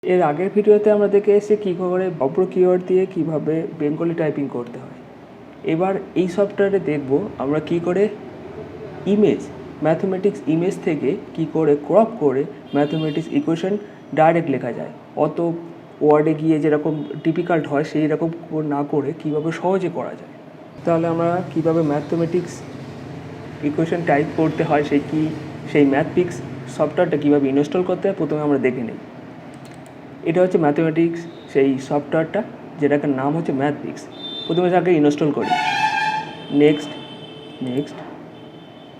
এর আগের ভিডিওতে আমরা দেখে এসেছি কী করে অপ্র কিওয়ার্ড দিয়ে কীভাবে বেঙ্গলি টাইপিং করতে হয়। এবার এই সফটওয়্যারে দেখব আমরা কী করে ইমেজ ম্যাথমেটিক্স ইমেজ থেকে কী করে ক্রপ করে ম্যাথমেটিক্স ইকুয়েশন ডাইরেক্ট লেখা যায়। অত ওয়ার্ডে গিয়ে যেরকম ডিফিকাল্ট হয় সেই রকম না করে কীভাবে সহজে করা যায়। তাহলে আমরা কীভাবে ম্যাথমেটিক্স ইকুয়েশন টাইপ করতে হয় সেই ম্যাথপিক্স সফটওয়্যারটা কীভাবে ইনস্টল করতে হয় প্রথমে আমরা দেখে নিই। এটা হচ্ছে ম্যাথমেটিক্স সেই সফটওয়্যারটা যেটাকে নাম হচ্ছে ম্যাথপিক্স। প্রথমে তাকে ইনস্টল করি, নেক্সট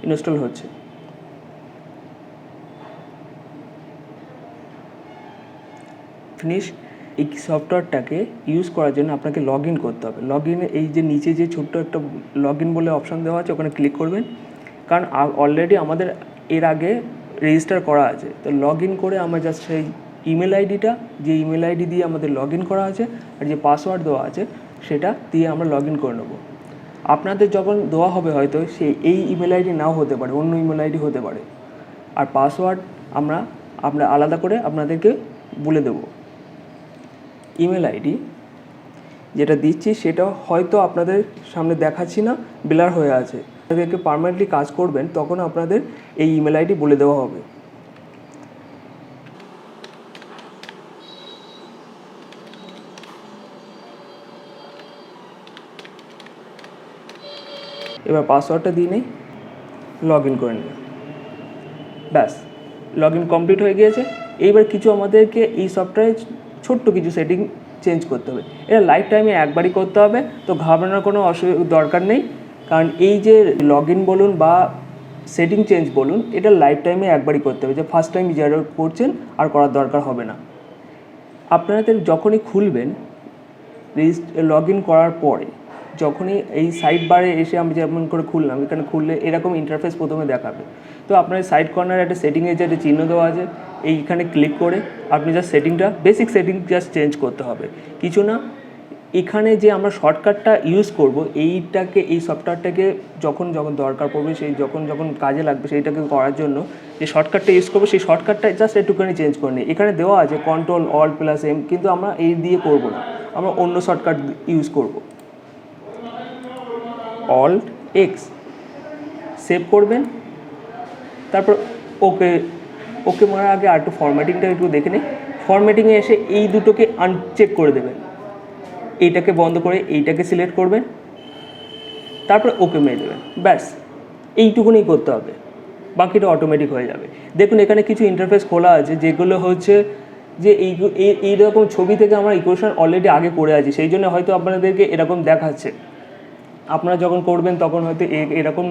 ইনস্টল হচ্ছে। ফিনিশ। এই সফটওয়্যারটাকে ইউজ করার জন্য আপনাকে লগ ইন করতে হবে। লগ ইনে এই যে নিচে যে ছোট্ট একটা লগ ইন বলে অপশান দেওয়া আছে ওখানে ক্লিক করবেন, কারণ অলরেডি আমাদের এর আগে রেজিস্টার করা আছে। তো লগ ইন করে আমরা জাস্ট সেই ইমেল আইডিটা, যে ইমেল আইডি দিয়ে আমাদের লগ ইন করা আছে আর যে পাসওয়ার্ড দেওয়া আছে সেটা দিয়ে আমরা লগ ইন করে নেব। আপনাদের যখন দেওয়া হবে হয়তো এই ইমেল আইডি নাও হতে পারে, অন্য ইমেল আইডি হতে পারে। আর পাসওয়ার্ড আমরা আলাদা করে আপনাদেরকে বলে দেব। ইমেল আইডি যেটা দিচ্ছি সেটা হয়তো আপনাদের সামনে দেখাচ্ছি না, ব্লার হয়ে আছে। আপনাদেরকে পার্মানেন্টলি কাজ করবেন তখন আপনাদের এই ইমেল আইডি বলে দেওয়া হবে। এবার পাসওয়ার্ডটা দিয়ে নেই, লগ ইন করে নিই। ব্যাস, লগ ইন কমপ্লিট হয়ে গিয়েছে। এইবার কিছু আমাদেরকে এই সফটওয়্যারে ছোট্ট কিছু সেটিং চেঞ্জ করতে হবে। এটা লাইফ টাইমে একবারই করতে হবে, তো ঘাবড়ানোর কোনো দরকার নেই। কারণ এই যে লগ ইন বলুন বা সেটিং চেঞ্জ বলুন, এটা লাইফ টাইমে একবারই করতে হবে। যে ফার্স্ট টাইম যারা করছেন আর করার দরকার হবে না। আপনাদের যখনই খুলবেন লগ ইন করার পরে যখনই এই সাইড বারে এসে আমি যেমন করে খুললাম, এখানে খুললে এরকম ইন্টারফেস প্রথমে দেখাবে। তো আপনার সাইড কর্নারে একটা সেটিংয়ের যে একটা চিহ্ন দেওয়া আছে, এইখানে ক্লিক করে আপনি জাস্ট সেটিংটা বেসিক সেটিং জাস্ট চেঞ্জ করতে হবে, কিছু না। এখানে যে আমরা শর্টকাটটা ইউজ করব এই সফটওয়্যারটাকে যখন দরকার পড়বে, সেই যখন কাজে লাগবে সেইটাকে করার জন্য যে শর্টকাটটা ইউজ করবো সেই শর্টকাটটা জাস্ট একটুখানি চেঞ্জ করে নিই। এখানে দেওয়া আছে Ctrl+Alt+M, কিন্তু আমরা এই দিয়ে করব না, আমরা অন্য শর্টকাট ইউজ করব। Alt+X সেভ করবেন, তারপর ওকে মারার আগে আর একটু ফরম্যাটিংটা একটু দেখে নিই। ফরম্যাটিংয়ে এসে এই দুটোকে আনচেক করে দেবেন, এইটাকে বন্ধ করে এইটাকে সিলেক্ট করবেন, তারপরে ওকে মেরে দেবেন। ব্যাস, এইটুকুনি করতে হবে, বাকিটা অটোমেটিক হয়ে যাবে। দেখুন এখানে কিছু ইন্টারফেস খোলা আছে, যেগুলো হচ্ছে যে এইরকম ছবি থেকে আমরা ইকুয়েশন অলরেডি আগে করে আছি, সেই জন্য হয়তো আপনাদেরকে এরকম দেখাচ্ছে। আপনারা যখন করবেন তখন হয়তো এরকম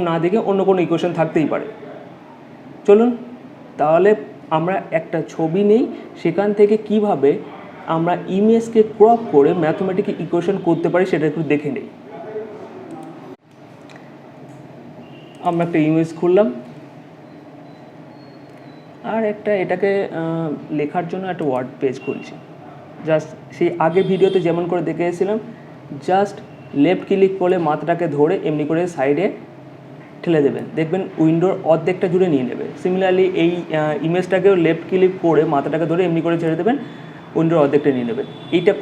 না দেখিয়ে অন্য কোনো ইকুয়েশন থাকতেই পারে। চলুন তাহলে আমরা একটা ছবি নেই, সেখান থেকে কিভাবে আমরা ইমেজকে ক্রপ করে ম্যাথমেটিক্যাল ইকুয়েশন করতে পারি সেটা একটু দেখে নিই। আমরা একটা ইমেজ খুললাম আর এটাকে লেখার জন্য একটা ওয়ার্ড পেজ খুলছি। জাস্ট সেই আগের ভিডিওতে যেমন করে দেখে এসেছিলাম, জাস্ট লেফট ক্লিক করে মাথাটাকে ধরে এমনি করে সাইডে ঠেলে দেবেন, দেখবেন উইন্ডোর অর্ধেকটা জুড়ে নিয়ে নেবে। সিমিলারলি এই ইমেজটাকেও লেফট ক্লিক করে মাথাটাকে ধরে এমনি করে ছেড়ে দেবেন, উইন্ডোর অর্ধেকটা নিয়ে নেবেন। এইটা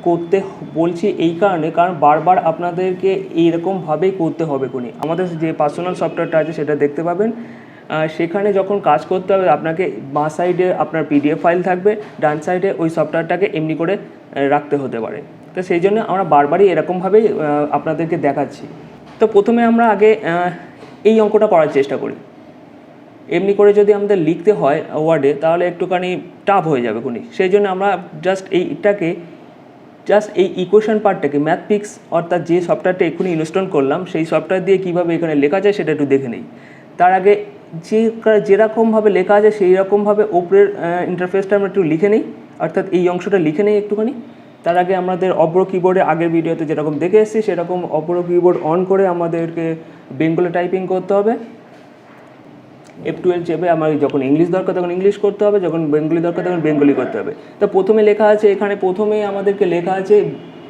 করতে বলছি এই কারণ বারবার আপনাদেরকে এইরকমভাবেই করতে হবে। আমাদের যে পার্সোনাল সফটওয়্যারটা আছে সেটা দেখতে পাবেন, সেখানে যখন কাজ করতে হবে আপনাকে বাঁ সাইডে আপনার পিডিএফ ফাইল থাকবে, ডান সাইডে ওই সফটওয়্যারটাকে এমনি করে রাখতে হতে পারে। তো সেই জন্য আমরা বারবারই এরকমভাবেই আপনাদেরকে দেখাচ্ছি। তো প্রথমে আমরা আগে এই অঙ্কটা করার চেষ্টা করি। এমনি করে যদি আমাদের লিখতে হয় ওয়ার্ডে তাহলে একটুখানি টাফ হয়ে যাবে সেই জন্য আমরা জাস্ট এই ইকুয়েশন পার্টটাকে ম্যাথপিক্স অর্থাৎ যে সফটওয়্যারটা এক্ষুনি ইনস্টল করলাম সেই সফটওয়্যার দিয়ে কীভাবে এখানে লেখা যায় সেটা একটু দেখে নিই। তার আগে যেরকমভাবে লেখা আছে সেই রকমভাবে ওপরের ইন্টারফেসটা আমরা একটু লিখে নিই, অর্থাৎ এই অংশটা লিখে নিই একটুখানি। তার আগে আমাদের অপর কিবোর্ডে আগের ভিডিওতে যেরকম দেখে এসেছি সেরকম অপর কিবোর্ড অন করে আমাদেরকে বেঙ্গলি টাইপিং করতে হবে। F12 চেপে আমার যখন ইংলিশ দরকার তখন ইংলিশ করতে হবে, যখন বেঙ্গলি দরকার তখন বেঙ্গলি করতে হবে। তো প্রথমে লেখা আছে, এখানে প্রথমেই আমাদেরকে লেখা আছে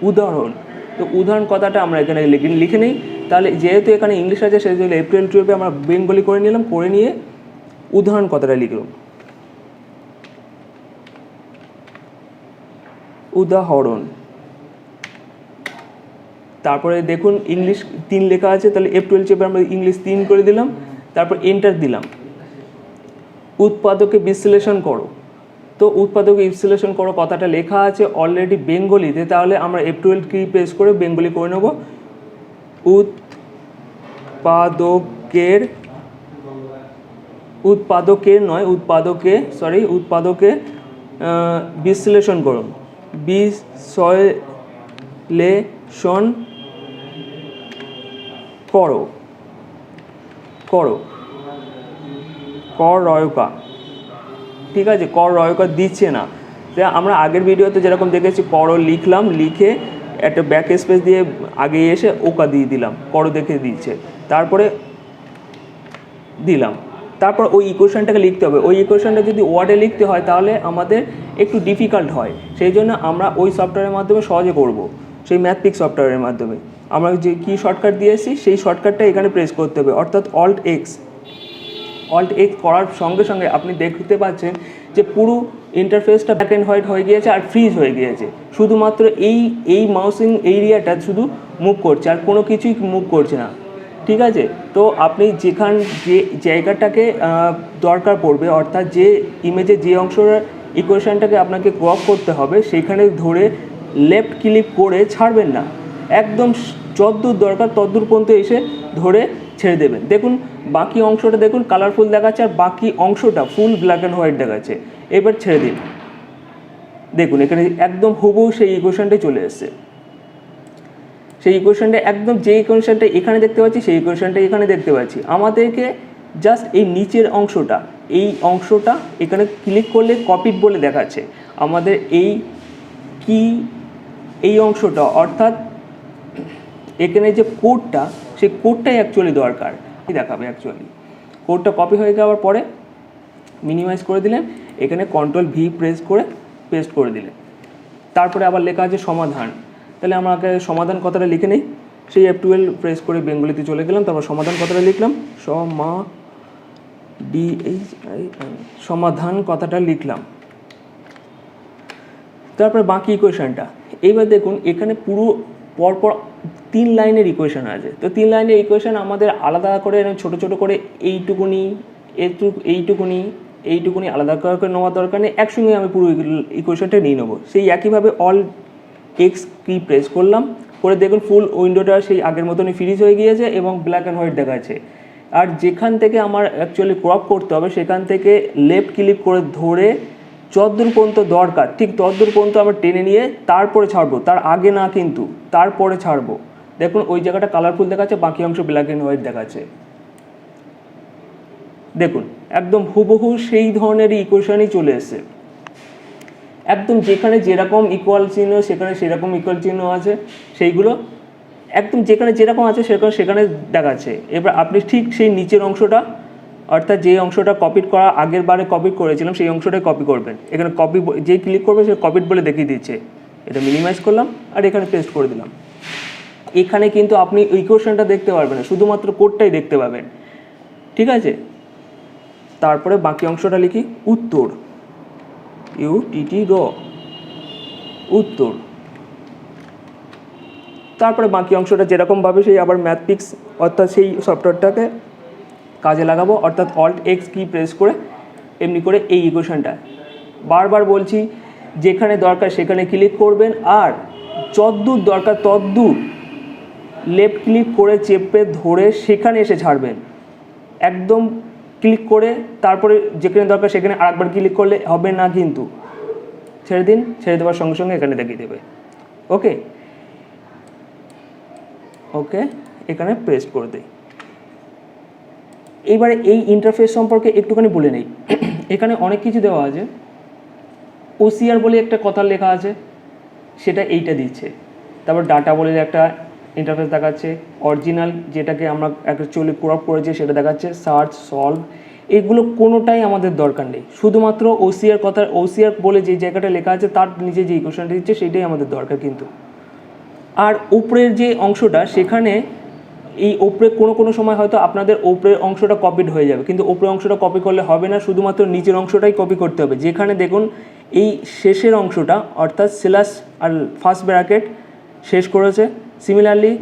উদাহরণ। তো উদাহরণ কথাটা আমরা এখানে লিখে নিই। তাহলে যেহেতু এখানে ইংলিশ আছে সেই জন্য F12 চেপে আমরা বেঙ্গলি করে নিলাম, করে নিয়ে উদাহরণ কথাটা লিখলাম। উদাহরণ। তারপরে দেখুন ইংলিশ 3 লেখা আছে, তাহলে F12 চেপে আমরা ইংলিশ 3 করে দিলাম, তারপর এন্টার দিলাম। উৎপাদকে বিশ্লেষণ করো, তো উৎপাদকে বিশ্লেষণ করো কথাটা লেখা আছে অলরেডি বেঙ্গলিতে, তাহলে আমরা F12 কি প্রেস করে বেঙ্গলি করে নেব। উৎপাদকে বিশ্লেষণ করুন, বিশ্লেষণ করো কর রয়কা, ঠিক আছে, কর রয়কা দিচ্ছে না। আমরা আগের ভিডিওতে যেরকম দেখেছি কর লিখলাম, লিখে একটা ব্যাক স্পেস দিয়ে আগে এসে ওকা দিয়ে দিলাম, কর দেখে দিচ্ছে, তারপরে দিলাম। তারপর ওই ইকুয়েশনটাকে লিখতে হবে। ওই ইকুয়েশনটা যদি ওয়ার্ডে লিখতে হয় তাহলে আমাদের একটু ডিফিকাল্ট হয়, সেই জন্য আমরা ওই সফটওয়্যারের মাধ্যমে সহজে করব, সেই ম্যাথপিক সফটওয়্যারের মাধ্যমে। আমরা যে কী শর্টকাট দিয়েছি সেই শর্টকাটটা এখানে প্রেস করতে হবে, অর্থাৎ অল্ট এক্স করার সঙ্গে সঙ্গে আপনি দেখতে পাচ্ছেন যে পুরো ইন্টারফেসটা ব্ল্যাক অ্যান্ড হোয়াইট হয়ে গিয়েছে আর ফ্রিজ হয়ে গিয়েছে। শুধুমাত্র এই মাউসিং এরিয়াটা শুধু মুভ করছে, আর কোনো কিছুই মুভ করছে না, ঠিক আছে। তো আপনি যে জায়গাটাকে দরকার পড়বে, অর্থাৎ যে ইমেজে যে অংশের ইকুয়েশনটাকে আপনাকে ক্রপ করতে হবে সেখানে ধরে লেফট ক্লিক করে ছাড়বেন না, একদম যতদূর দরকার ততদূর পর্যন্ত এসে ধরে ছেড়ে দেবেন। দেখুন বাকি অংশটা দেখুন কালারফুল দেখাচ্ছে, আর বাকি অংশটা ফুল ব্ল্যাক অ্যান্ড হোয়াইট দেখাচ্ছে। এবার ছেড়ে দিন, দেখুন এখানে একদম হুবহু সেই ইকুয়েশনটাই চলে এসছে। সেই ইকুয়েশনটা একদম যে ইকুয়েশনটা এখানে দেখতে পাচ্ছি সেই ইকুয়েশনটা এখানে দেখতে পাচ্ছি। আমাদেরকে জাস্ট এই নিচের অংশটা, এই অংশটা এখানে ক্লিক করলে কপিড বলে দেখাচ্ছে। আমাদের এই অংশটা, অর্থাৎ এখানে যে কোডটা, সেই কোডটাই অ্যাকচুয়ালি দরকার, দেখাবে অ্যাকচুয়ালি। কোডটা কপি হয়ে যাওয়ার পরে মিনিমাইজ করে দিলেন, এখানে কন্ট্রোল ভি প্রেস করে পেস্ট করে দিলেন। তারপরে আবার লেখা আছে সমাধান, তাহলে আমাকে সমাধান কথাটা লিখে নিই। সেই F12 প্রেস করে বেঙ্গলিতে চলে গেলাম, তারপর সমাধান কথাটা লিখলাম, সমাধান কথাটা লিখলাম। তারপর বাকি ইকুয়েশনটা, এইবার দেখুন এখানে পুরো পরপর 3 লাইনের ইকুয়েশন আছে। তো 3 লাইনের ইকুয়েশন আমাদের আলাদা করে ছোটো ছোটো করে এইটুকুনি আলাদা করে নেওয়ার দরকার নেই, একসঙ্গে আমি পুরো ইকুয়েশনটা নিয়ে নেবো। সেই একইভাবে অল এক্স কি প্রেস করলাম, করে দেখুন ফুল উইন্ডোটা সেই আগের মতনই ফ্রিজ হয়ে গিয়েছে এবং ব্ল্যাক অ্যান্ড হোয়াইট দেখাচ্ছে। আর যেখান থেকে আমার অ্যাকচুয়ালি ক্রপ করতে হবে সেখান থেকে লেফট ক্লিক করে ধরে যতদূর পর্যন্ত দরকার ঠিক ততদূর পর্যন্ত আমরা টেনে নিয়ে তারপরে ছাড়বো, তার আগে না কিন্তু, তারপরে ছাড়বো। দেখুন ওই জায়গাটা কালারফুল দেখাচ্ছে, বাকি অংশ ব্ল্যাক অ্যান্ড হোয়াইট দেখাচ্ছে। দেখুন একদম হুবহু সেই ধরনের ইকুয়েশনই চলে এসছে, একদম যেখানে যেরকম ইকুয়াল চিহ্ন সেখানে সেরকম ইকুয়াল চিহ্ন আছে, সেইগুলো একদম যেখানে যেরকম আছে সেখানে দেখাচ্ছে। এবার আপনি ঠিক সেই নিচের অংশটা, অর্থাৎ যে অংশটা কপিড করা আগের বারে কপি করেছিলাম সেই অংশটাই কপি করবেন। এখানে কপি যেই ক্লিক করবে সে কপিড বলে দেখিয়ে দিচ্ছে। এটা মিনিমাইজ করলাম আর এখানে পেস্ট করে দিলাম। এখানে কিন্তু আপনি ইকুয়েশনটা দেখতে পারবেন না, শুধুমাত্র কোডটাই দেখতে পাবেন, ঠিক আছে। তারপরে বাকি অংশটা লিখি, উত্তর, উত্তর। তারপরে বাকি অংশটা যেরকমভাবে সেই আবার ম্যাথপিক্স অর্থাৎ সেই সফটওয়্যারটাকে কাজে লাগাবো, অর্থাৎ অল্ট এক্স কি প্রেস করে এমনি করে এই ইকুয়েশনটা বারবার বলছি যেখানে দরকার সেখানে ক্লিক করবেন, আর যতদূর দরকার ততদূর লেফট ক্লিক করে চেপে ধরে সেখানে এসে ছাড়বেন। একদম ক্লিক করে তারপরে যেখানে দরকার সেখানে আরেকবার ক্লিক করলে হবে না, কিন্তু ছেড়ে দিন, ছেড়ে দেওয়ার সঙ্গে সঙ্গে এখানে দেখিয়ে দেবে। ওকে, এখানে পেস্ট করে দিই। এইবারে এই ইন্টারফেস সম্পর্কে একটুখানি বলে নেই। এখানে অনেক কিছু দেওয়া আছে। OCR বলে একটা কথা লেখা আছে, সেটা এইটা দিচ্ছে। তারপর ডাটা বলে একটা ইন্টারফেস দেখাচ্ছে, অরিজিনাল যেটাকে আমরা অ্যাকচুয়ালি ক্রপ করেছি সেটা দেখাচ্ছে, সার্চ, সলভ, এগুলো কোনোটাই আমাদের দরকার নেই। শুধুমাত্র OCR বলে যে জায়গাটা লেখা আছে তার নিচে যে ইকুয়েশনটা দিচ্ছে সেইটাই আমাদের দরকার কিন্তু। আর উপরের যে অংশটা, সেখানে এই ওপরে কোনো সময় হয়তো আপনাদের ওপরের অংশটা কপিড হয়ে যাবে, কিন্তু ওপরের অংশটা কপি করলে হবে না, শুধুমাত্র নিচের অংশটাই কপি করতে হবে। যেখানে দেখুন এই শেষের অংশটা অর্থাৎ সেলাস আর ফার্স্ট ব্র্যাকেট শেষ করেছে, সিমিলারলি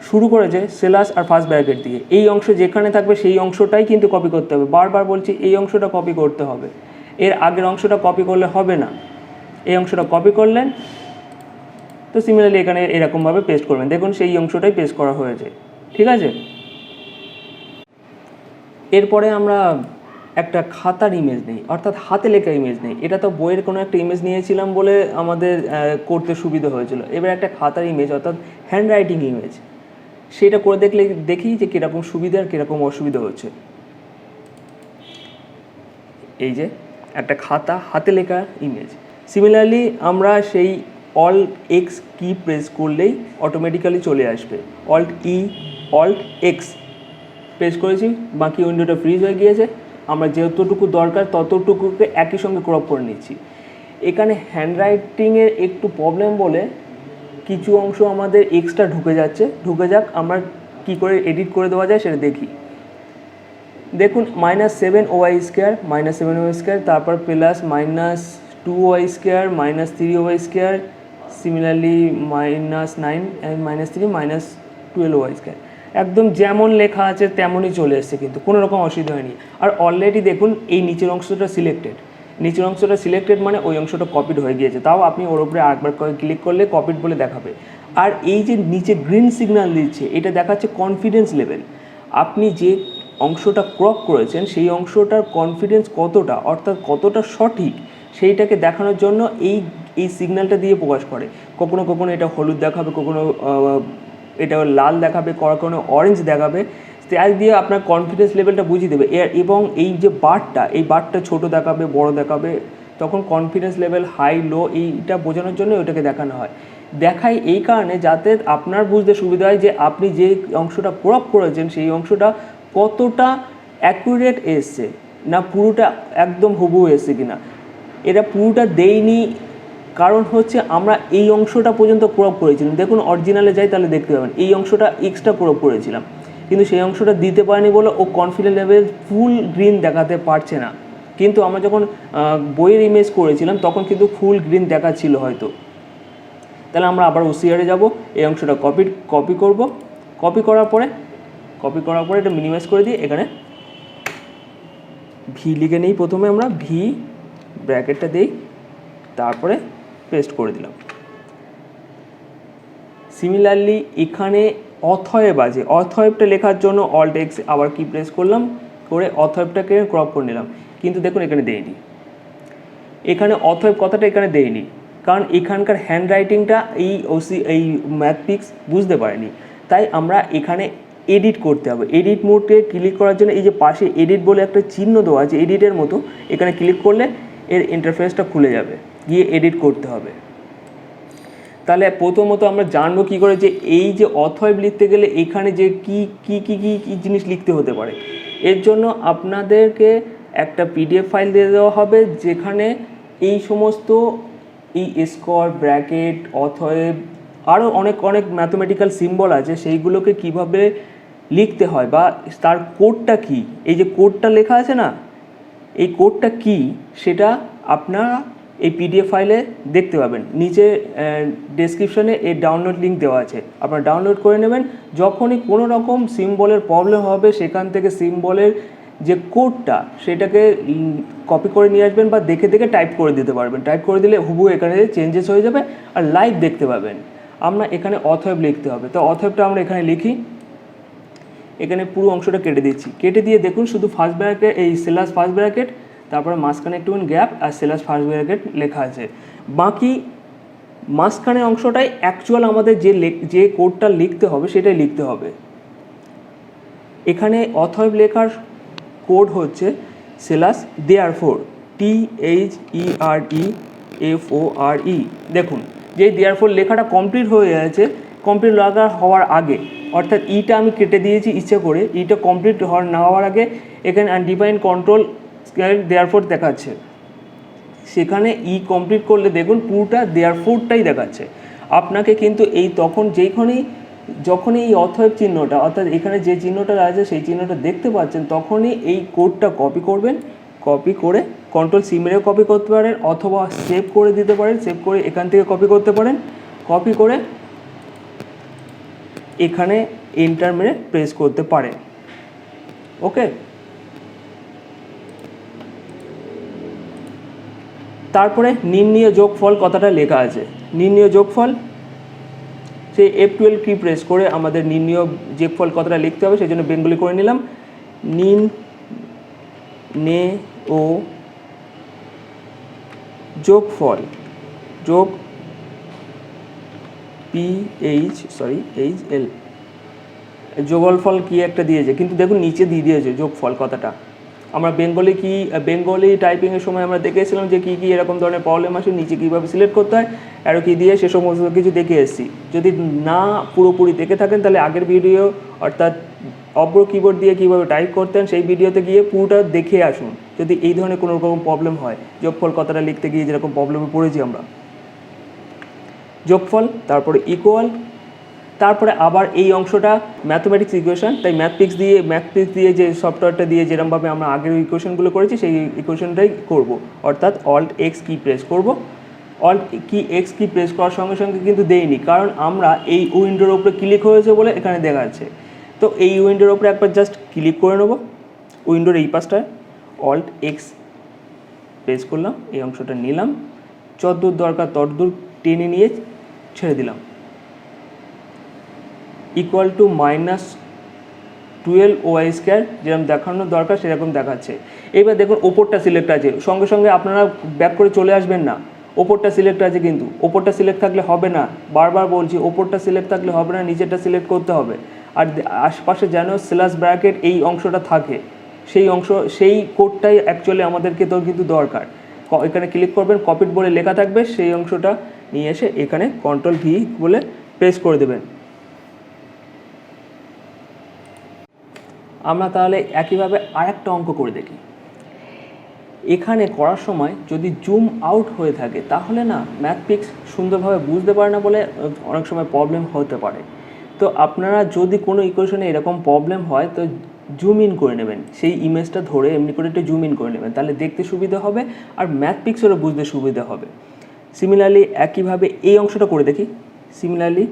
শুরু করেছে সেলাস আর ফার্স্ট ব্র্যাকেট দিয়ে। এই অংশ যেখানে থাকবে সেই অংশটাই কিন্তু কপি করতে হবে। বারবার বলছি এই অংশটা কপি করতে হবে, এর আগের অংশটা কপি করলে হবে না। এই অংশটা কপি করলেন, তো সিমিলারলি এখানে এরকমভাবে পেস্ট করবেন। দেখুন সেই অংশটাই পেস্ট করা হয়েছে, ঠিক আছে। এরপরে আমরা একটা খাতার ইমেজ নেই, অর্থাৎ হাতে লেখা ইমেজ নেই। এটা তো বইয়ের কোনো একটা ইমেজ নিয়েছিলাম বলে আমাদের করতে সুবিধা হয়েছিল। এবার একটা খাতার ইমেজ অর্থাৎ হ্যান্ড রাইটিং ইমেজ, সেটা করে দেখি যে কীরকম সুবিধা আর কীরকম অসুবিধা হচ্ছে। এই যে একটা খাতা হাতে লেখা ইমেজ, সিমিলারলি আমরা সেই অল্ট এক্স কি প্রেস করলেই অটোমেটিক্যালি চলে আসবে। অল্ট ই অল্ট এক্স প্রেস করেছি, বাকি উইন্ডোটা ফ্রিজ হয়ে গিয়েছে। আমরা যতটুকু দরকার ততটুকুকে একই সঙ্গে ক্রপ করে নিচ্ছি। এখানে হ্যান্ডরাইটিংয়ের একটু প্রবলেম বলে কিছু অংশ আমাদের এক্সট্রা ঢুকে যাক, আমরা কি করে এডিট করে দেওয়া যায় সেটা দেখি। দেখুন -7 OY², -7 OY², তারপর plus -2 OY², -3 OY², similarly -9 -3 -12 OY²। একদম যেমন লেখা আছে তেমনই চলে এসছে, কিন্তু কোনো রকম অসুবিধা হয়নি। আর অলরেডি দেখুন এই নিচের অংশটা সিলেক্টেড, মানে ওই অংশটা কপিড হয়ে গিয়েছে। তাও আপনি ওর উপরে আরেকবার ক্লিক করলে কপিড বলে দেখাবে। আর এই যে নিচে গ্রিন সিগন্যাল দিচ্ছে, এটা দেখাচ্ছে কনফিডেন্স লেভেল। আপনি যে অংশটা ক্রপ করেছেন সেই অংশটার কনফিডেন্স কতটা, অর্থাৎ কতটা সঠিক, সেইটাকে দেখানোর জন্য এই সিগন্যালটা দিয়ে প্রকাশ করে। কখনো এটা হলুদ দেখাবে, কখনো এটা লাল দেখাবে, কখনো অরেঞ্জ দেখাবে। তাই দিয়ে আপনার কনফিডেন্স লেভেলটা বুঝিয়ে দেবে। এবং এই যে বারটা ছোট দেখাবে, বড় দেখাবে, তখন কনফিডেন্স লেভেল হাই লো এইটা বোঝানোর জন্য ওটাকে দেখানো হয়। দেখায় এই কারণে যাতে আপনার বুঝতে সুবিধা হয় যে আপনি যে অংশটা ক্রপ করেছেন সেই অংশটা কতটা অ্যাকুরেট এসছে, না পুরোটা একদম হুবহু এসছে কিনা। এটা পুরোটা দেয়নি, কারণ হচ্ছে আমরা এই অংশটা পর্যন্ত ক্রপ করেছিলাম। দেখুন অরিজিনালে যাই তাহলে দেখতে পাবেন এই অংশটা এক্সট্রা ক্রপ করেছিলাম, কিন্তু সেই অংশটা দিতে পারেনি বলে ও কনফিডেন্স লেভেল ফুল গ্রিন দেখাতে পারছে না। কিন্তু আমরা যখন বইয়ের ইমেজ করেছিলাম তখন কিন্তু ফুল গ্রিন দেখাচ্ছিল হয়তো। তাহলে আমরা আবার ওসিআরে যাব, এই অংশটা কপি করব। কপি করার পরে এটা মিনিমাইজ করে দিয়ে এখানে ভি লিখে নিই। প্রথমে আমরা ভি ব্র্যাকেটটা দিই, তারপরে পেস্ট করে দিলাম। সিমিলারলি এখানে অথয়েবটা লেখার জন্য অল্ট এক্স আবার কি প্রেস করলাম, করে অথয়েবটাকে ক্রপ করে নিলাম। কিন্তু দেখুন এখানে দেয়নি, এখানে অথয়েব কথাটা এখানে দেয়নি, কারণ এখানকার হ্যান্ড রাইটিংটা এই ম্যাথপিক্স বুঝতে পারেনি। তাই আমরা এখানে এডিট করতে হবে। এডিট মোডে ক্লিক করার জন্য এই যে পাশে এডিট বলে একটা চিহ্ন দেওয়া আছে এডিটের মতো, এখানে ক্লিক করলে এর ইন্টারফেসটা খুলে যাবে, গিয়ে এডিট করতে হবে। তাহলে প্রথমত আমরা জানবো কী করে যে এই যে অথয়েব লিখতে গেলে এখানে যে কী জিনিস লিখতে হতে পারে। এর জন্য আপনাদেরকে একটা PDF ফাইল দিয়ে দেওয়া হবে, যেখানে এই সমস্ত স্কোয়ার, ব্র্যাকেট, অথয়েব আরও অনেক ম্যাথমেটিক্যাল সিম্বল আছে, সেইগুলোকে কিভাবে লিখতে হয় বা তার কোডটা কী, এই যে কোডটা লেখা আছে না, এই কোডটা কী সেটা আপনারা এই PDF ফাইলে দেখতে পাবেন। নিচে ডেসক্রিপশনে এর ডাউনলোড লিঙ্ক দেওয়া আছে, আপনারা ডাউনলোড করে নেবেন। যখনই কোনো রকম সিম্বলের প্রবলেম হবে সেখান থেকে সিম্বলের যে কোডটা সেটাকে কপি করে নিয়ে আসবেন বা দেখে টাইপ করে দিতে পারবেন। টাইপ করে দিলে হুবহু এখানে চেঞ্জেস হয়ে যাবে আর লাইভ দেখতে পাবেন। আমরা এখানে অথয়েব লিখতে হবে, তো অথয়েবটা আমরা এখানে লিখি। এখানে পুরো অংশটা কেটে দিচ্ছি, কেটে দিয়ে দেখুন শুধু ফার্স্ট ব্র্যাকেট, এই সেলাস ফার্স্ট ব্র্যাকেট, তারপরে মাঝখানে একটু গ্যাপ আর সেলাস ফার্স্ট ব্র্যাকেট লেখা আছে। বাকি মাঝখানে অংশটাই অ্যাকচুয়াল আমাদের যে কোডটা লিখতে হবে সেটাই লিখতে হবে। এখানে অথয়েব লেখার কোড হচ্ছে সেলাস দেয়ারফোর, THEREFORE। দেখুন যেই দেয়ারফোর লেখাটা কমপ্লিট হয়ে গেছে, কমপ্লিট লাগা হওয়ার আগে, অর্থাৎ ইটা আমি কেটে দিয়েছি ইচ্ছা করে, ইটা কমপ্লিট না হওয়ার আগে এখানে আনডিফাইন কন্ট্রোল দেয়ারফোর দেখাচ্ছে। সেখানে কমপ্লিট করলে দেখুন পুরোটা দেয়ারফোরটাই দেখাচ্ছে আপনাকে। কিন্তু যখনই এই অথয়েব চিহ্নটা, অর্থাৎ এখানে যে চিহ্নটা আছে সেই চিহ্নটা দেখতে পাচ্ছেন, তখনই এই কোডটা কপি করবেন। কপি করে কন্ট্রোল সি মেরেও কপি করতে পারেন, অথবা সেভ করে দিতে পারেন, সেভ করে এখান থেকে কপি করতে পারেন, কপি করে এখানে এন্টার মেরে প্রেস করতে পারেন। ওকে, তারপরে নির্ণীয় যোগফল কথাটা লেখা আছে। নির্ণীয় যোগফল, সেই F12 কি প্রেস করে আমাদের নির্ণীয় যোগফল কথাটা লিখতে হবে, সেই জন্য বেঙ্গলি করে নিলাম। ও যোগফল, যোগ PHL, যোগফল কি একটা দিয়েছে, কিন্তু দেখুন নিচে দিয়ে দিয়েছে যোগফল কথাটা। আমরা বেঙ্গলি টাইপিংয়ের সময় আমরা দেখেছিলাম যে কী কী এরকম ধরনের প্রবলেম আসে, নিচে কীভাবে সিলেক্ট করতে হয়, অ্যারো কি দিয়ে সে সমস্ত কিছু দেখে এসেছি। যদি না পুরোপুরি দেখে থাকেন তাহলে আগের ভিডিও, অর্থাৎ অব্র কিবোর্ড দিয়ে কীভাবে টাইপ করতেন সেই ভিডিওতে গিয়ে পুরোটা দেখে আসুন, যদি এই ধরনের কোনো রকম প্রবলেম হয়। যোগফল কথাটা লিখতে গিয়ে যেরকম প্রবলেমে পড়েছি আমরা। যোগফল, তারপরে ইকুয়াল, তারপরে আবার এই অংশটা ম্যাথমেটিক্স ইকুয়েশন, তাই ম্যাথপিক্স দিয়ে যে সফটওয়্যারটা দিয়ে যেরকমভাবে আমরা আগের ইকুয়েশনগুলো করেছি সেই ইকুয়েশনটাই করব, অর্থাৎ অল্ট এক্স কি প্রেস করব। অল্ট কি এক্স কি প্রেস করার সঙ্গে সঙ্গে কিন্তু দেইনি, কারণ আমরা এই উইন্ডোর ওপরে ক্লিক হয়েছে বলে এখানে দেখাচ্ছে। তো এই উইন্ডোর ওপরে একবার জাস্ট ক্লিক করে নেব, উইন্ডোর এই পাশটায় অল্ট এক্স প্রেস করলাম, এই অংশটা নিলাম, যতদূর দরকার ততদূর টেনে নিয়ে ছেড়ে দিলাম। ইকুয়াল টু -12 ওয়াই স্কোয়ার, যেরকম দেখানোর দরকার সেরকম দেখাচ্ছে। এবার দেখুন ওপরটা সিলেক্ট আছে, সঙ্গে সঙ্গে আপনারা ব্যাক করে চলে আসবেন না, ওপরটা সিলেক্ট আছে, কিন্তু ওপরটা সিলেক্ট থাকলে হবে না, বারবার বলছি ওপরটা সিলেক্ট থাকলে হবে না, নিচেরটা সিলেক্ট করতে হবে। আর আশপাশে যেন স্ল্যাশ ব্র্যাকেট এই অংশটা থাকে, সেই কোডটাই অ্যাকচুয়ালি আমাদেরকে তো কিন্তু দরকার। এখানে ক্লিক করবেন, কপিড বলে লেখা থাকবে, সেই অংশটা নিয়ে এসে এখানে কন্ট্রোল ভি বলে প্রেস করে দেবেন। আমরা তাহলে একইভাবে আরেকটা অঙ্ক করে দেখি। এখানে করার সময় যদি জুম আউট হয়ে থাকে তাহলে না ম্যাথপিক্স সুন্দরভাবে বুঝতে পারে না বলে অনেক সময় প্রবলেম হতে পারে। তো আপনারা যদি কোনো ইকুয়েশনে এরকম প্রবলেম হয় তো জুম ইন করে নেবেন, সেই ইমেজটা ধরে এমনি করে একটু জুম ইন করে নেবেন, তাহলে দেখতে সুবিধা হবে আর ম্যাথপিক্সেরও বুঝতে সুবিধা হবে। সিমিলারলি একইভাবে এই অংশটা করে দেখি। Similarly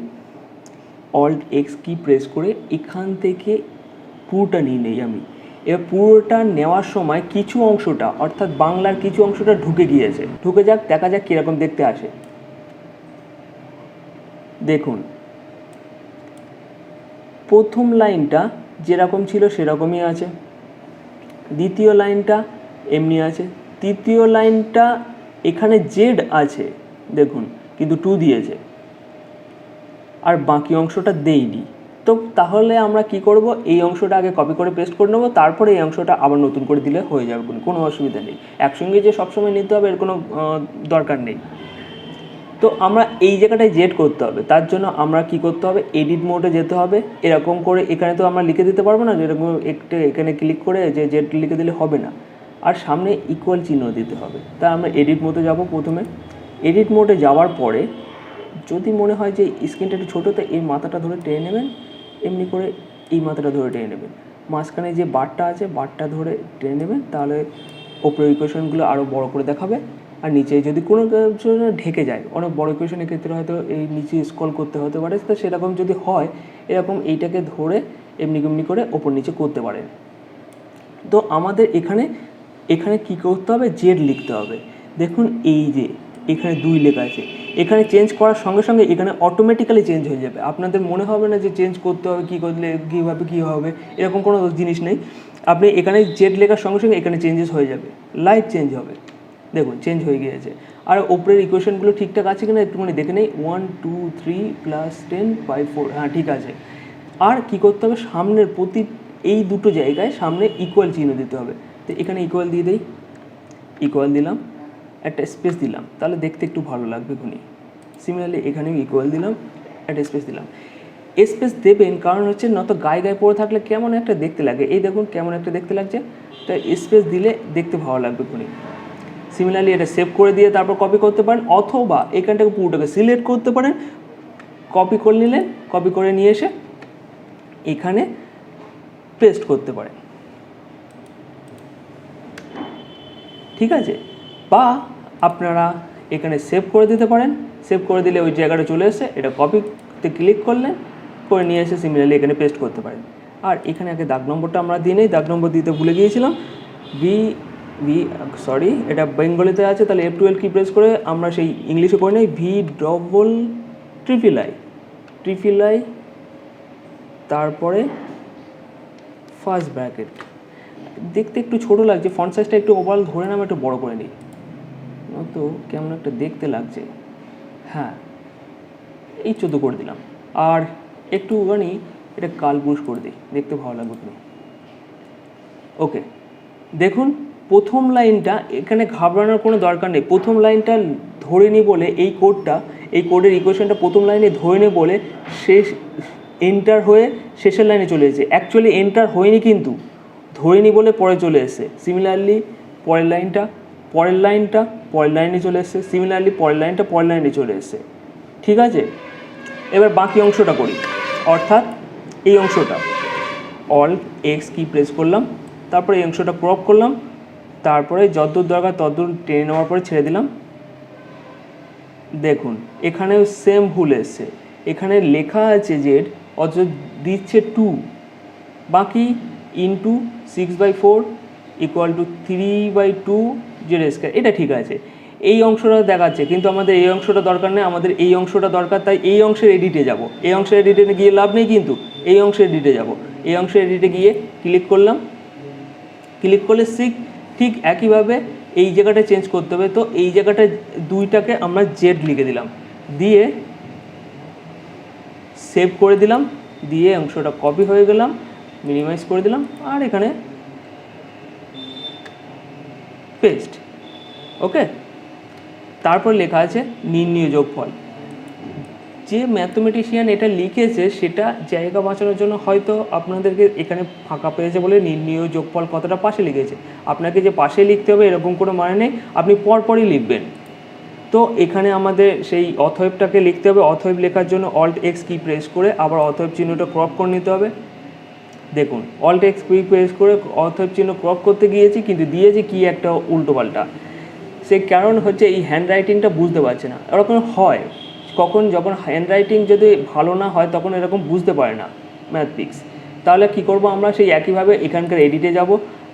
alt X key press করে এখান থেকে পুরোটা নিয়ে নেই আমি। এবার পুরোটা নেওয়ার সময় কিছু অংশটা, অর্থাৎ বাংলার কিছু অংশটা ঢুকে গিয়েছে, ঢুকে যাক, দেখা যাক কীরকম দেখতে আসে। দেখুন প্রথম লাইনটা যেরকম ছিল সেরকমই আছে, দ্বিতীয় লাইনটা এমনি আছে, তৃতীয় লাইনটা এখানে জেড আছে দেখুন, কিন্তু 2 দিয়েছে, আর বাকি অংশটা দেইনি। তো তাহলে আমরা কি করব, এই অংশটা আগে কপি করে পেস্ট করে নেবো, তারপরে এই অংশটা আবার নতুন করে দিলে হয়ে যাবে, কোনো অসুবিধা নেই। একসঙ্গে যে সবসময় নিতে হবে এর কোনো দরকার নেই। তো আমরা এই জায়গাটায় জেড করতে হবে, তার জন্য আমরা কি করতে হবে, এডিট মোডে যেতে হবে। এরকম করে এখানে তো আমরা লিখে দিতে পারবো না, যেরকম একটা এখানে ক্লিক করে যে জেড লিখে দিলে হবে না, আর সামনে ইকুয়াল চিহ্ন দিতে হবে। তা আমরা এডিট মোডে যাব। প্রথমে এডিট মোডে যাওয়ার পরে যদি মনে হয় যে স্ক্রিনটা একটু ছোটো, তো এই মাথাটা ধরে টেনে নেবেন, এমনি করে এই মাথাটা ধরে টেনে নেবেন, মাঝখানে যে বারটা আছে বারটা ধরে টেনে নেবেন, তাহলে ওপরের ইকুয়েশনগুলো আরও বড় করে দেখাবে। আর নিচে যদি কোনো ঢেকে যায়, অনেক বড় ইকুয়েশনের ক্ষেত্রে হয়তো এই নিচে স্ক্রল করতে হতে পারে, তো সেরকম যদি হয় এরকম এইটাকে ধরে এমনি করে ওপর নিচে করতে পারেন। তো আমাদের এখানে কি করতে হবে, জেড লিখতে হবে। দেখুন এই যে এখানে 2 লেখা আছে, এখানে চেঞ্জ করার সঙ্গে সঙ্গে এখানে অটোমেটিক্যালি চেঞ্জ হয়ে যাবে। আপনাদের মনে হবে না যে চেঞ্জ করতে হবে, কী করলে কীভাবে কী হবে, এরকম কোনো জিনিস নেই। আপনি এখানে জেড লেখার সঙ্গে সঙ্গে এখানে চেঞ্জেস হয়ে যাবে, লাইট চেঞ্জ হবে। দেখুন চেঞ্জ হয়ে গিয়েছে। আর ওপরের ইকুয়েশনগুলো ঠিকঠাক আছে কিনা একটুখানি দেখে নেই। 1 2 3 + 10 / 4, হ্যাঁ ঠিক আছে। আর কি করতে হবে, সামনের প্রতি এই দুটো জায়গায় সামনে ইকুয়াল চিহ্ন দিতে হবে। তো এখানে ইকুয়াল দিয়ে দেই, ইকুয়াল দিলাম, একটা স্পেস দিলাম, তাহলে দেখতে একটু ভালো লাগবে খুনি। সিমিলারলি এখানেও ইকুয়াল দিলাম, একটা স্পেস দিলাম। স্পেস দেবেন কারণ হচ্ছে নত গায়ে পড়ে থাকলে কেমন একটা দেখতে লাগে, এই দেখুন কেমন একটা দেখতে লাগছে, তাই স্পেস দিলে দেখতে ভালো লাগবে খুনি। সিমিলারলি এটা সেভ করে দিয়ে তারপর কপি করতে পারেন, অথবা এখানটাকে পুরোটাকে সিলেক্ট করতে পারেন, কপি করে নিলেন, কপি করে নিয়ে এসে এখানে পেস্ট করতে পারেন। ঠিক আছে, বা আপনারা এখানে সেভ করে দিতে পারেন। সেভ করে দিলে ওই জায়গাটা চলে এসে এটা কপিতে ক্লিক করলেন, করে নিয়ে এসে সিমিলারলি এখানে পেস্ট করতে পারেন। আর এখানে আগে দাগ নম্বরটা আমরা দিয়ে নেই, দাগ নম্বর দিতে ভুলে গিয়েছিলাম। এটা বেঙ্গলিতে আছে, তাহলে F12 কি প্রেস করে আমরা সেই ইংলিশে করে নেই ট্রিপল আই তারপরে ফার্স্ট ব্র্যাকেট। দেখতে একটু ছোটো লাগছে, ফন্ট সাইজটা একটু ওভারঅল ধরে নাম একটু বড় করে নিই, তো কেমন একটা দেখতে লাগছে। হ্যাঁ, এই 14 করে দিলাম। আর একটুখানি এটা কালবুশ করে দিই, দেখতে ভালো লাগবে তুমি। ওকে, দেখুন প্রথম লাইনটা এখানে ঘাবড়ানোর কোনো দরকার নেই। প্রথম লাইনটা ধরে নি বলে এই কোডের ইকুয়েশনটা প্রথম লাইনে ধরে নি বলে শেষ এন্টার হয়ে শেষের লাইনে চলে এসেছে। অ্যাকচুয়ালি এন্টার হয়নি, কিন্তু ধরে নি বলে পরে চলে এসেছে। সিমিলারলি পরের লাইনে চলে এসেছে। সিমিলারলি পরের লাইনে চলে এসেছে। ঠিক আছে, এবার বাকি অংশটা করি, অর্থাৎ এই অংশটা অল্ট এক্স কি প্রেস করলাম, তারপরে এই অংশটা ক্রপ করলাম, তারপরে যতদূর দরকার ততদূর টেনে নেওয়ার পরে ছেড়ে দিলাম। দেখুন এখানেও সেম ভুল এসছে, এখানে লেখা আছে জেড অথচ দিচ্ছে 2, বাকি into 6/4 equal to 3/2 Z square, এটা ঠিক আছে। এই অংশটা দেখাচ্ছে, কিন্তু আমাদের এই অংশটা দরকার নেই, আমাদের এই অংশটা দরকার। তাই এই অংশের এডিটে যাব, এই অংশের এডিটে গিয়ে লাভ নেই, কিন্তু এই অংশের এডিটে যাব। এই অংশের এডিটে গিয়ে ক্লিক করলাম, ক্লিক করলে ঠিক একইভাবে এই জায়গাটা চেঞ্জ করতে হবে। তো এই জায়গাটা দুইটাকে আমরা জেড লিখে দিলাম, দিয়ে সেভ করে দিলাম, দিয়ে অংশটা কপি হয়ে গেলাম, মিনিমাইজ করে দিলাম, আর এখানে পেস্ট। ওকে, তারপর লেখা আছে নির্ণীয় যোগফল। যে ম্যাথমেটিশিয়ান এটা লিখেছে সেটা জায়গা বাঁচানোর জন্য হয়তো আপনাদেরকে এখানে ফাঁকা পেয়েছে বলে নির্ণীয় যোগফল কতটা পাশে লিখেছে। আপনাকে যে পাশে লিখতে হবে এরকম কোনো মানে নেই, আপনি পরপরই লিখবেন। তো এখানে আমাদের সেই অতএবটাকে লিখতে হবে। অতএব লেখার জন্য অল্ট এক্স কি প্রেস করে আবার অতএব চিহ্নটা ক্রপ করে নিতে হবে। দেখুন অল্ট এক্স কি প্রেস করে অতএব চিহ্ন ক্রপ করতে গিয়েছি, কিন্তু দিয়েছি কি একটা উল্টোপাল্টা। সেই কারণ হচ্ছে এই হ্যান্ড রাইটিংটা বুঝতে পারছে না। এরকম হয় যখন হ্যান্ড রাইটিং যদি ভালো না হয় তখন এরকম বুঝতে পারে না ম্যাথপিক্স। তাহলে কি করব, আমরা সেই একইভাবে এখানকার এডিটে যাব,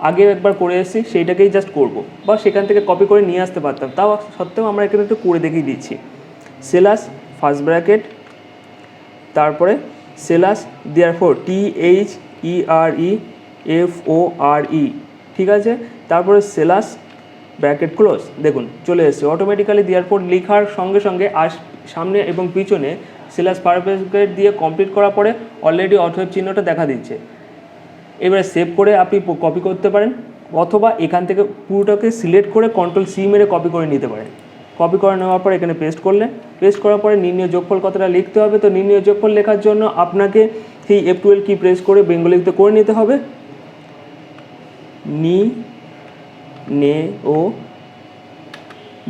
আগে একবার করে এসেছি সেইটাকেই জাস্ট করব, বা সেখান থেকে কপি করে নিয়ে আসতে পারতাম। তাও সত্ত্বেও আমরা এখানে একটু করে দেখিয়ে দিচ্ছি। সেলাস ফার্স্ট ব্র্যাকেট, তারপরে সেলাস দেয়ারফর THEREFORE, ঠিক আছে। তারপরে সেলাস ব্র্যাকেট ক্লোজ। দেখুন চলে এসেছে অটোমেটিক্যালি। দেয়ারফর লেখার সঙ্গে সঙ্গে সামনে এবং পিছনে সেলাস ব্র্যাকেট দিয়ে কমপ্লিট করার পরে অলরেডি অতএব চিহ্নটা দেখা দিচ্ছে। এবারে সেভ করে আপনি কপি করতে পারেন, অথবা এখান থেকে পুরোটাকে সিলেক্ট করে কন্ট্রোল-C মেরে কপি করে নিতে পারেন। কপি করে নেওয়ার পর এখানে পেস্ট করলেন, পেস্ট করার পরে নির্ণীয় যোগফল কতটা লিখতে হবে। তো নির্ণীয় যোগফল লেখার জন্য আপনাকে সেই F12 কি প্রেস করে বেঙ্গলিতে করে নিতে হবে।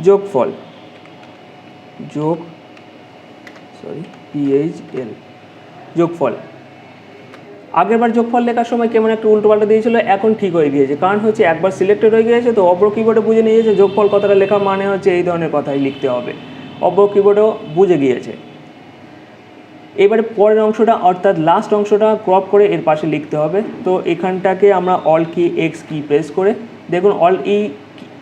যোগফল PHL যোগফল। আগেরবার যোগফল লেখার সময় কেমন একটা উল্টোপাল্টা দিয়েছিল, এখন ঠিক হয়ে গিয়েছে। কারণ হচ্ছে একবার সিলেক্টেড হয়ে গিয়েছে, তো অব্র কিবোর্ডে বুঝে নিয়েছে যোগফল কথাটা লেখা মানে হচ্ছে এই ধরনের কথাই লিখতে হবে। অব্র কিবোর্ডেও বুঝে গিয়েছে। এবারে পরের অংশটা অর্থাৎ লাস্ট অংশটা ক্রপ করে এর পাশে লিখতে হবে। তো এখানটাকে আমরা অল্ট কি এক্স কি প্রেস করে, দেখুন অল্ট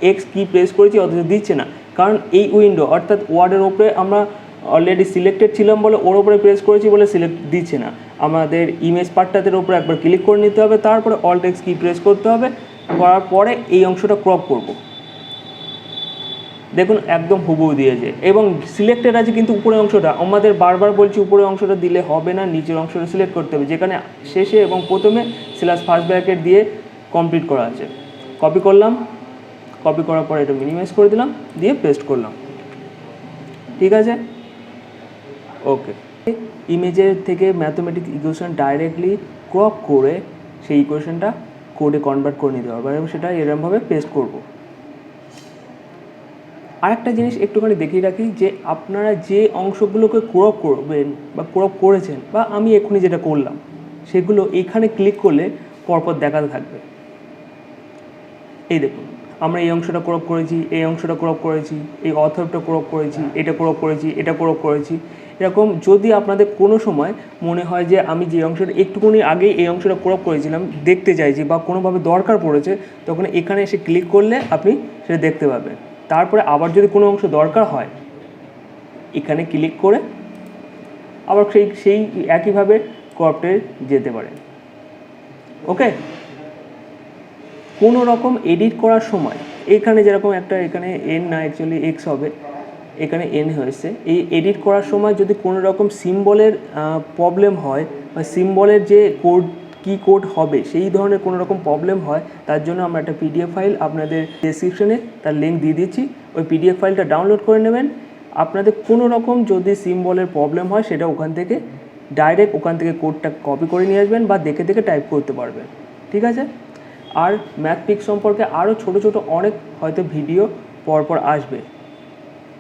এক্স কি প্রেস করেছি অথচ দিচ্ছে না, কারণ এই উইন্ডো অর্থাৎ ওয়ার্ডের ওপরে আমরা অলরেডি সিলেক্টেড ছিলাম বলে ওর ওপরে প্রেস করেছি বলে সিলেক্ট দিচ্ছে না। আমাদের ইমেজ পার্টটাদের ওপরে একবার ক্লিক করে নিতে হবে, তারপরে অল্ট এক্স কি প্রেস করতে হবে, করার পরে এই অংশটা ক্রপ করব। দেখুন একদম হুবহু দিয়েছে এবং সিলেক্টেড আছে, কিন্তু উপরের অংশটা আমাদের বারবার বলছি উপরের অংশটা দিলে হবে না, নিচের অংশটা সিলেক্ট করতে হবে, যেখানে শেষে এবং প্রথমে স্ল্যাশ ফার্স্ট ব্র্যাকেট দিয়ে কমপ্লিট করা আছে। কপি করলাম, কপি করার পরে এটা মিনিমাইজ করে দিলাম, দিয়ে পেস্ট করলাম। ঠিক আছে, ওকে। ইমেজের থেকে ম্যাথমেটিক্স ইকুয়েশন ডাইরেক্টলি ক্রপ করে সেই ইকুয়েশনটা কোডে কনভার্ট করে নিতে হবে এবং সেটা এরকমভাবে পেস্ট করব। আরেকটা জিনিস একটুখানি দেখিয়ে রাখি, যে আপনারা যে অংশগুলোকে ক্রপ করবেন বা ক্রপ করেছেন, বা আমি এক্ষুনি যেটা করলাম, সেগুলো এখানে ক্লিক করলে পরপর দেখাতে থাকবে। এই দেখুন আমরা এই অংশটা ক্রপ করেছি, এই অংশটা ক্রপ করেছি, এই অথরটা ক্রপ করেছি, এটা ক্রপ করেছি, এটা ক্রপ করেছি। এরকম যদি আপনাদের কোনো সময় মনে হয় যে আমি যে অংশটা একটুখানি আগে এই অংশটা ক্রপ করেছিলাম দেখতে চাইছি বা কোনোভাবে দরকার পড়েছে, তখন এখানে এসে ক্লিক করলে আপনি সেটা দেখতে পাবেন। তারপরে আবার যদি কোনো অংশ দরকার হয় এখানে ক্লিক করে আবার সেই একইভাবে ক্রপটে যেতে পারেন। ওকে, কোনো রকম এডিট করার সময় এখানে যেরকম একটা এখানে এন না অ্যাকচুয়ালি এক্স হবে, এখানে এন হয়েছে। এই এডিট করার সময় যদি কোনো রকম সিম্বলের প্রবলেম হয় বা সিম্বলের যে কোড কী কোড হবে সেই ধরনের কোনো রকম প্রবলেম হয়, তার জন্য আমরা একটা পিডিএফ ফাইল আপনাদের ডেসক্রিপশনে তার লিঙ্ক দিয়ে দিচ্ছি। ওই পিডিএফ ফাইলটা ডাউনলোড করে নেবেন। আপনাদের কোনো রকম যদি সিম্বলের প্রবলেম হয় সেটা ওখান থেকে ডাইরেক্ট ওখান থেকে কোডটা কপি করে নিয়ে আসবেন বা দেখে দেখে টাইপ করতে পারবেন। ঠিক আছে? আর ম্যাথপিক সম্পর্কে আরও ছোটো ছোটো অনেক হয়তো ভিডিও পরপর আসবে।